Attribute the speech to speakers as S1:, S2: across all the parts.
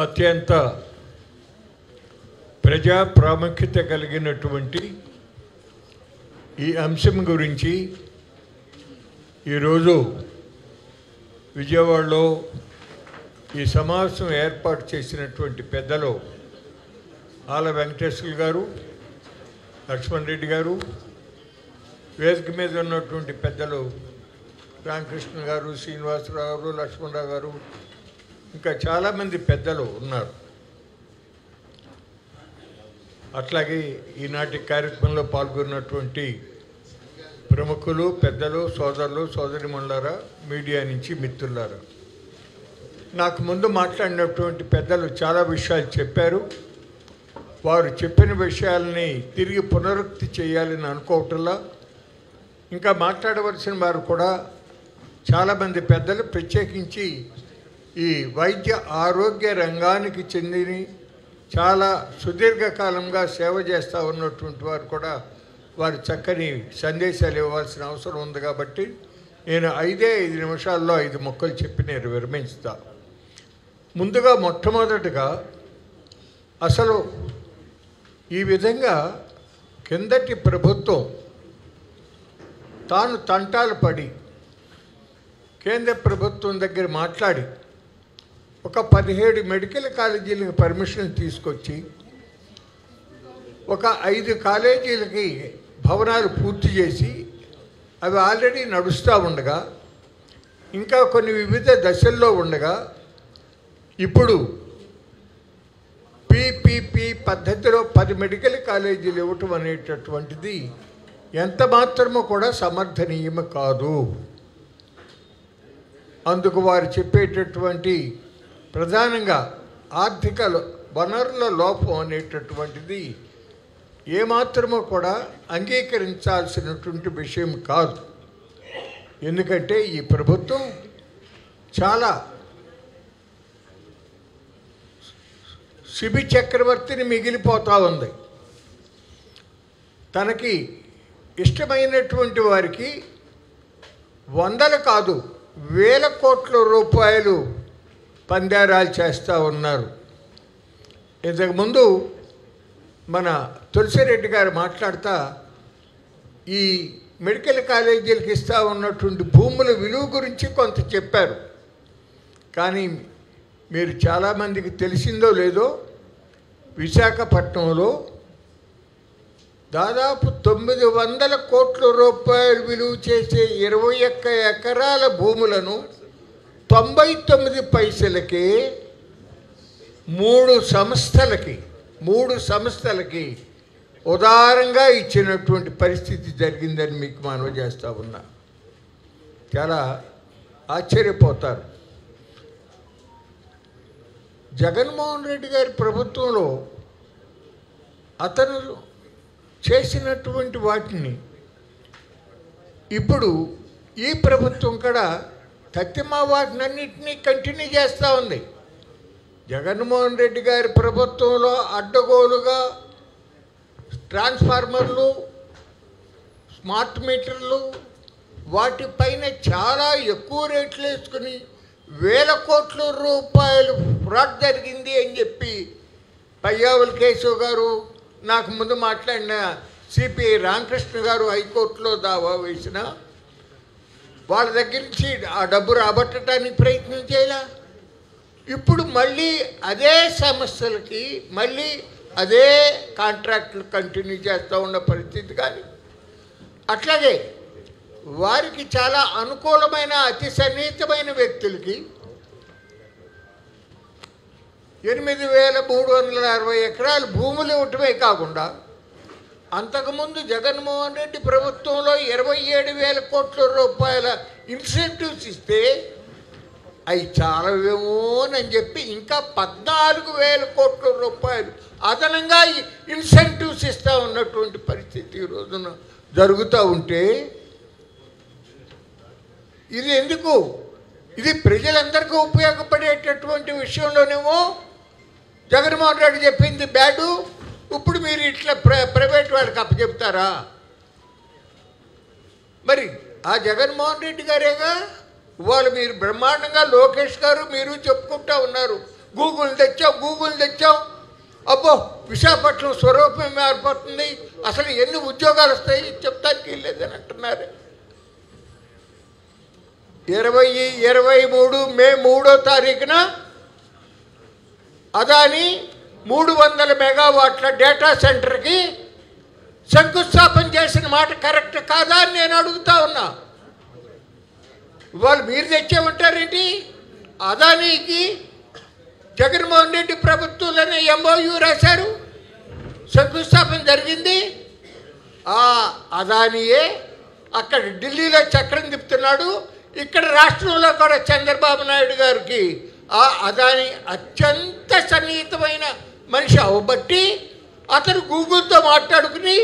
S1: అత్యంత ప్రజా ప్రాముఖ్యత కలిగినటువంటి ఈ అంశం గురించి ఈరోజు విజయవాడలో ఈ సమావేశం ఏర్పాటు చేసినటువంటి పెద్దలు ఆల వెంకటేశ్వర్లు గారు, లక్ష్మణ్ రెడ్డి గారు, వేదిక మీద ఉన్నటువంటి పెద్దలు రామకృష్ణ గారు, శ్రీనివాసరావు గారు, లక్ష్మణరావు గారు, ఇంకా చాలామంది పెద్దలు ఉన్నారు. అట్లాగే ఈనాటి కార్యక్రమంలో పాల్గొన్నటువంటి ప్రముఖులు, పెద్దలు, సోదరులు, సోదరిమణులారా, మీడియా నుంచి మిత్రులారా, నాకు ముందు మాట్లాడినటువంటి పెద్దలు చాలా విషయాలు చెప్పారు. వారు చెప్పిన విషయాలని తిరిగి పునరుక్తి చేయాలని అనుకోవటంలా ఇంకా మాట్లాడవలసిన వారు కూడా చాలామంది పెద్దలు, ప్రత్యేకించి ఈ వైద్య ఆరోగ్య రంగానికి చెందిన చాలా సుదీర్ఘకాలంగా సేవ చేస్తూ ఉన్నటువంటి వారు కూడా వారు చక్కని సందేశాలు ఇవ్వాల్సిన అవసరం ఉంది. కాబట్టి నేను 5 నిమిషాల్లో 5 ముక్కలు చెప్పి నేను విరమించుతా. ముందుగా మొట్టమొదటిగా అసలు ఈ విధంగా కిందటి ప్రభుత్వం తాను తంటాలు పడి కేంద్ర ప్రభుత్వం దగ్గర మాట్లాడి ఒక 17 మెడికల్ కాలేజీలకు పర్మిషన్ తీసుకొచ్చి ఒక 5 కాలేజీలకి భవనాలు పూర్తి చేసి అవి ఆల్రెడీ నడుస్తూ ఉండగా, ఇంకా కొన్ని వివిధ దశల్లో ఉండగా, ఇప్పుడు పీపీపీ పద్ధతిలో 10 మెడికల్ కాలేజీలు ఇవ్వటం అనేటటువంటిది ఎంత మాత్రమో కూడా సమర్థనీయం కాదు. అందుకు వారు చెప్పేటటువంటి ప్రధానంగా ఆర్థిక వనరుల లోపం అనేటటువంటిది ఏమాత్రమో కూడా అంగీకరించాల్సినటువంటి విషయం కాదు. ఎందుకంటే ఈ ప్రభుత్వం చాలా శిబి చక్రవర్తిని మిగిలిపోతూ ఉంది. తనకి ఇష్టమైనటువంటి వారికి వందలు కాదు, 1000 కోట్ల రూపాయలు పందేరాలు చేస్తూ ఉన్నారు. ఇంతకుముందు మన తులసిరెడ్డి గారు మాట్లాడుతూ ఈ మెడికల్ కాలేజీలకు ఇస్తూ ఉన్నటువంటి భూముల విలువ గురించి కొంత చెప్పారు. కానీ మీరు చాలామందికి తెలిసిందో లేదో, విశాఖపట్నంలో దాదాపు 900 కోట్ల రూపాయలు విలువ చేసే 21 ఎకరాల భూములను 99 పైసలకే 3 సంస్థలకి ఉదారంగా ఇచ్చినటువంటి పరిస్థితి జరిగిందని మీకు మనవి చేస్తూ ఉన్నా. చాలా ఆశ్చర్యపోతారు. జగన్మోహన్ రెడ్డి గారి ప్రభుత్వంలో అతను చేసినటువంటి వాటిని ఇప్పుడు ఈ ప్రభుత్వం కూడా తత్తిమా వాటినన్నింటినీ కంటిన్యూ చేస్తూ ఉంది. జగన్మోహన్ రెడ్డి గారి ప్రభుత్వంలో అడ్డగోలుగా ట్రాన్స్ఫార్మర్లు, స్మార్ట్ మీటర్లు, వాటిపైన చాలా ఎక్కువ రేట్లు వేసుకుని 1000 కోట్ల రూపాయలు ఫ్రాడ్ జరిగింది అని చెప్పి పయ్యావుల కేశవ్ గారు, నాకు ముందు మాట్లాడిన సిపిఐ రామకృష్ణ గారు హైకోర్టులో దావా వేసిన వాళ్ళ దగ్గర నుంచి ఆ డబ్బు రాబట్టడానికి ప్రయత్నం చేయాల. ఇప్పుడు మళ్ళీ అదే సమస్యలకి మళ్ళీ అదే కాంట్రాక్టులు కంటిన్యూ చేస్తూ ఉన్న పరిస్థితి. కానీ అట్లాగే వారికి చాలా అనుకూలమైన అతి సన్నిహితమైన వ్యక్తులకి 8,360 ఎకరాలు భూములు ఇవ్వటమే కాకుండా అంతకుముందు జగన్మోహన్ రెడ్డి ప్రభుత్వంలో 27,000 కోట్ల రూపాయల ఇన్సెంటివ్స్ ఇస్తే అవి చాలవేమోనని చెప్పి ఇంకా 14,000 కోట్ల రూపాయలు అదనంగా ఇన్సెంటివ్స్ ఇస్తూ ఉన్నటువంటి పరిస్థితి ఈ రోజున జరుగుతూ ఉంటే, ఇది ఎందుకు? ఇది ప్రజలందరికీ ఉపయోగపడేటటువంటి విషయంలోనేమో జగన్మోహన్ రెడ్డి చెప్పింది బ్యాడు. ఇప్పుడు మీరు ఇట్లా ప్రైవేట్ వాళ్ళకి అప్పచెప్తారా? మరి ఆ జగన్మోహన్ రెడ్డి గారేగా వాళ్ళు మీరు బ్రహ్మాండంగా లోకేష్ గారు మీరు చెప్పుకుంటూ ఉన్నారు గూగుల్ తెచ్చాం అబ్బో విశాఖపట్నం స్వరూపం మారిపోతుంది, అసలు ఎన్ని ఉద్యోగాలు వస్తాయి చెప్తానికి లేదని అంటున్నారు. 2023 మే 3వ తారీఖున అదాని 300 మెగావాట్ల డేటా సెంటర్కి శంకుస్థాపన చేసిన మాట కరెక్ట్ కాదా అని నేను అడుగుతా ఉన్నా. వాళ్ళు మీరు తెచ్చామంటారేంటి? అదానికి జగన్మోహన్ రెడ్డి ప్రభుత్వంలోనే MOU రాశారు, శంకుస్థాపన జరిగింది. ఆ అదానియే అక్కడ ఢిల్లీలో చక్రం తిప్పుతున్నాడు. ఇక్కడ రాష్ట్రంలో కూడా చంద్రబాబు నాయుడు గారికి ఆ అదాని అత్యంత సన్నిహితమైన మనిషి అవ్వబట్టి అతను గూగుల్తో మాట్లాడుకుని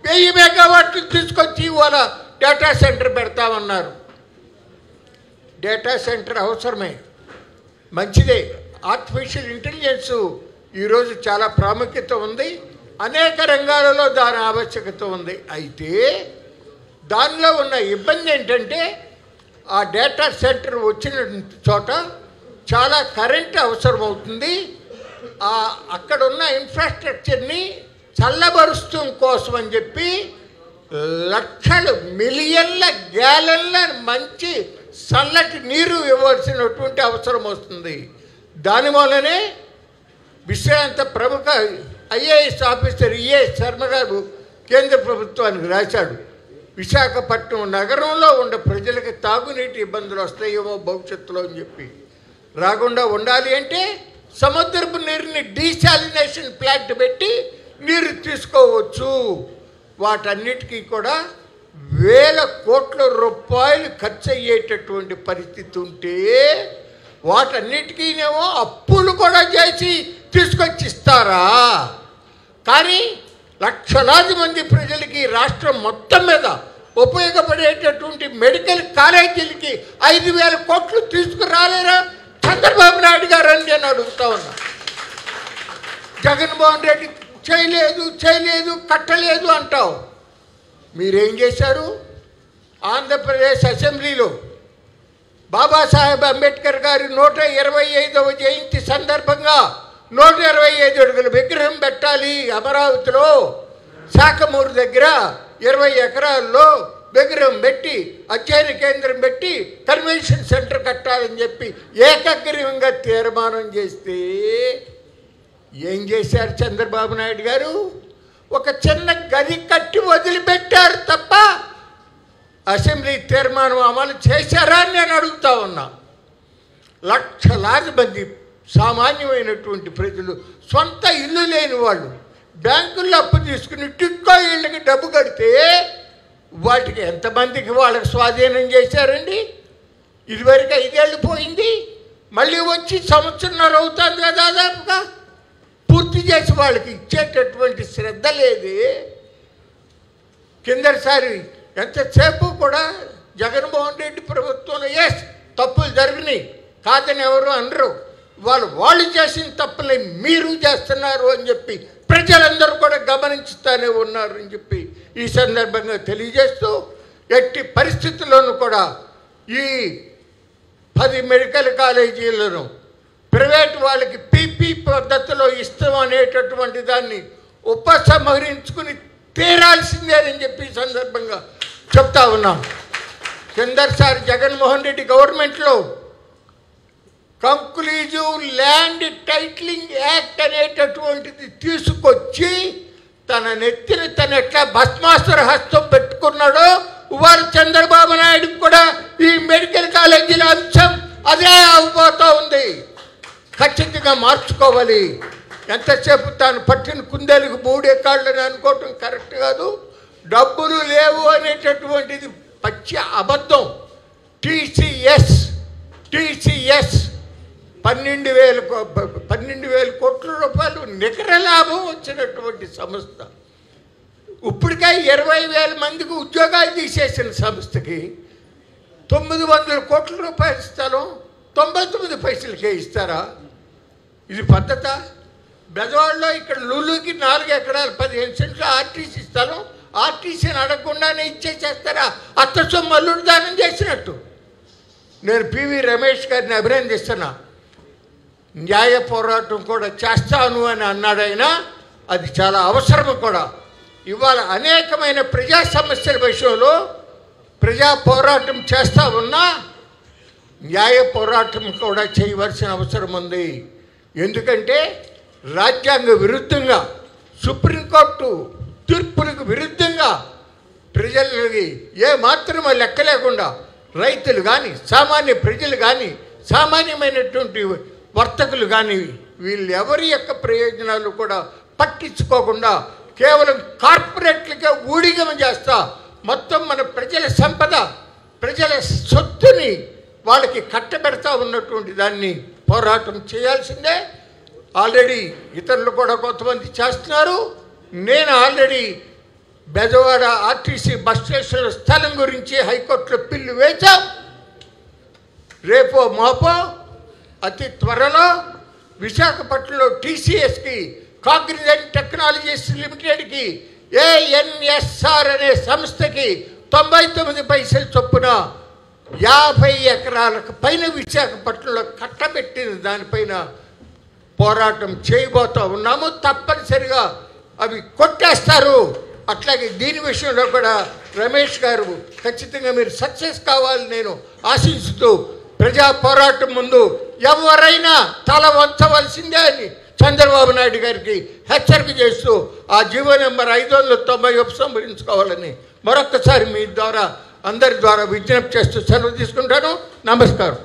S1: 1000 మెగావాట్లు తీసుకొచ్చి వాళ్ళ డేటా సెంటర్ పెడతామన్నారు. డేటా సెంటర్ అవసరమే, మంచిదే. ఆర్టిఫిషియల్ ఇంటెలిజెన్స్ ఈరోజు చాలా ప్రాముఖ్యత ఉంది, అనేక రంగాలలో దాని ఆవశ్యకత ఉంది. అయితే దానిలో ఉన్న ఇబ్బంది ఏంటంటే ఆ డేటా సెంటర్ వచ్చిన చోట చాలా కరెంట్ అవసరమవుతుంది. అక్కడ ఉన్న ఇన్ఫ్రాస్ట్రక్చర్ని చల్లబరుస్తాం కోసం అని చెప్పి లక్షలు మిలియన్ల గ్యాలన్ల మంచి చల్లటి నీరు ఇవ్వాల్సినటువంటి అవసరం వస్తుంది. దానివల్లనే విశ్రాంత ప్రముఖ IAS ఆఫీసర్ ES శర్మ గారు కేంద్ర ప్రభుత్వానికి రాశాడు, విశాఖపట్నం నగరంలో ఉండే ప్రజలకు తాగునీటి ఇబ్బందులు వస్తాయేమో భవిష్యత్తులో అని చెప్పి. రాకుండా ఉండాలి అంటే సముద్రపు నీరుని డీసాలినేషన్ ప్లాంట్ పెట్టి నీరు తీసుకోవచ్చు. వాటన్నిటికీ కూడా వేల కోట్ల రూపాయలు ఖర్చు అయ్యేటటువంటి పరిస్థితి ఉంటే వాటన్నిటికీనేమో అప్పులు కూడా చేసి తీసుకొచ్చి ఇస్తారా? కానీ లక్షలాది మంది ప్రజలకి రాష్ట్రం మొత్తం మీద ఉపయోగపడేటటువంటి మెడికల్ కాలేజీలకి 5,000 కోట్లు తీసుకురాలేరా చంద్రబాబు నాయుడు గారు అని నేను అడుగుతా ఉన్నా. జగన్మోహన్ రెడ్డి చేయలేదు కట్టలేదు అంటావు. మీరేం చేశారు? ఆంధ్రప్రదేశ్ అసెంబ్లీలో బాబాసాహెబ్ అంబేద్కర్ గారి 125వ జయంతి సందర్భంగా 125 అడుగుల విగ్రహం పెట్టాలి అమరావతిలో శాఖమూరు దగ్గర 20 ఎకరాల్లో విగ్రహం పెట్టి అధ్యయన కేంద్రం పెట్టి కన్వెన్షన్ సెంటర్ కట్టాలని చెప్పి ఏకగ్రీవంగా తీర్మానం చేస్తే ఏం చేశారు చంద్రబాబు నాయుడు గారు? ఒక చిన్న గది కట్టి వదిలిపెట్టారు తప్ప అసెంబ్లీ తీర్మానం అమలు చేశారా అని నేను అడుగుతా ఉన్నా. లక్షలాది మంది సామాన్యమైనటువంటి ప్రజలు, సొంత ఇల్లు లేని వాళ్ళు బ్యాంకుల్లో అప్పు తీసుకుని టిక్కో ఇళ్ళకి డబ్బు కడితే వాటికి ఎంతమందికి వాళ్ళకి స్వాధీనం చేశారండి? ఇదివరకు 5 ఏళ్ళు పోయింది, మళ్ళీ వచ్చి 1.5 సంవత్సరం అవుతుంది కదా దాదాపుగా. పూర్తి చేసి వాళ్ళకి ఇచ్చేటటువంటి శ్రద్ధ లేదే. కిందసారి ఎంతసేపు కూడా జగన్మోహన్ రెడ్డి ప్రభుత్వంలో తప్పులు జరిగినాయి కాదని ఎవరు అనరు. వాళ్ళు చేసిన తప్పులే మీరు చేస్తున్నారు అని చెప్పి ప్రజలందరూ కూడా గమనించుతూనే ఉన్నారు అని చెప్పి ఈ సందర్భంగా తెలియజేస్తూ, ఎట్టి పరిస్థితుల్లోనూ కూడా ఈ 10 మెడికల్ కాలేజీలను ప్రైవేట్ వాళ్ళకి PP పద్ధతిలో ఇస్తాం అనేటటువంటి దాన్ని ఉపసంహరించుకుని తీరాల్సిందే అని చెప్పి ఈ సందర్భంగా చెప్తా ఉన్నాం. కిందసారి జగన్మోహన్ రెడ్డి గవర్నమెంట్లో కంక్లూజివ్ ల్యాండ్ టైటిలింగ్ యాక్ట్ అనేటటువంటిది తీసుకొచ్చి తన నెత్తిన తను ఎట్లా భస్మాసుర హస్తం పెట్టుకున్నాడో వారు చంద్రబాబు నాయుడు కూడా ఈ మెడికల్ కాలేజీల అంశం అదే అయిపోతూ ఉంది. ఖచ్చితంగా మార్చుకోవాలి. ఎంతసేపు తాను పట్టిన కుందేలకు 3 ఎకరాలని అనుకోవటం కరెక్ట్ కాదు. డబ్బులు లేవు అనేటటువంటిది పచ్చి అబద్ధం. TCS 12,000 కోట్ల రూపాయలు నికర లాభం వచ్చినటువంటి సంస్థ. ఇప్పటికే 20,000 మందికి ఉద్యోగాలు తీసేసిన సంస్థకి 900 కోట్ల రూపాయల స్థలం 99 పైసలకే ఇస్తారా? ఇది పద్ధత? బెజవాడలో ఇక్కడ లూలుకి 4 ఎకరాలు 15 సెంట్లు ఆర్టీసీ స్థలం ఆర్టీసీని అడగకుండానే ఇచ్చేసేస్తారా? అత్త సొమ్ము అల్లుడు దానం చేసినట్టు. నేను PV రమేష్ గారిని అభినందిస్తున్నా. న్యాయ పోరాటం కూడా చేస్తాను అని అన్నాడు ఆయన. అది చాలా అవసరం కూడా. ఇవాళ అనేకమైన ప్రజా సమస్యల విషయంలో ప్రజా పోరాటం చేస్తూ ఉన్నా న్యాయ పోరాటం కూడా చేయవలసిన అవసరం ఉంది. ఎందుకంటే రాజ్యాంగ విరుద్ధంగా, సుప్రీంకోర్టు తీర్పులకు విరుద్ధంగా ప్రజలకి ఏమాత్రమో లెక్క లేకుండా రైతులు కానీ, సామాన్య ప్రజలు కానీ, సామాన్యమైనటువంటి వర్తకులు కానీ వీళ్ళు ఎవరి యొక్క ప్రయోజనాలు కూడా పట్టించుకోకుండా కేవలం కార్పొరేట్లకే ఊడిగం చేస్తా మొత్తం మన ప్రజల సంపద, ప్రజల సొత్తుని వాళ్ళకి కట్టబెడతా ఉన్నటువంటి దాన్ని పోరాటం చేయాల్సిందే. ఆల్రెడీ ఇతరులు కూడా కొంతమంది చేస్తున్నారు. నేను ఆల్రెడీ బెజవాడ ఆర్టీసీ బస్ స్టేషన్ల స్థలం గురించి హైకోర్టులో పిల్లు వేశాం. రేపో మాపో అతి త్వరలో విశాఖపట్నంలో టీసీఎస్కి, కాగ్నిజెంట్ టెక్నాలజీస్ లిమిటెడ్కి, ఏఎన్ఎస్ఆర్ అనే సంస్థకి 99 పైసలు చొప్పున 50 ఎకరాలకు పైన విశాఖపట్నంలో కట్టబెట్టిన దానిపైన పోరాటం చేయబోతూ ఉన్నాము. తప్పనిసరిగా అవి కొట్టేస్తారు. అట్లాగే దీని విషయంలో కూడా రమేష్ గారు ఖచ్చితంగా మీరు సక్సెస్ కావాలని నేను ఆశిస్తూ ప్రజా పోరాటం ముందు ఎవరైనా తల వంచవలసిందే అని చంద్రబాబు నాయుడు గారికి హెచ్చరిక చేస్తూ ఆ జీవో నెంబర్ 590 ఉపసంహరించుకోవాలని మరొక్కసారి మీ ద్వారా అందరి ద్వారా విజ్ఞప్తి చేస్తూ సెలవు తీసుకుంటాను. నమస్కారం.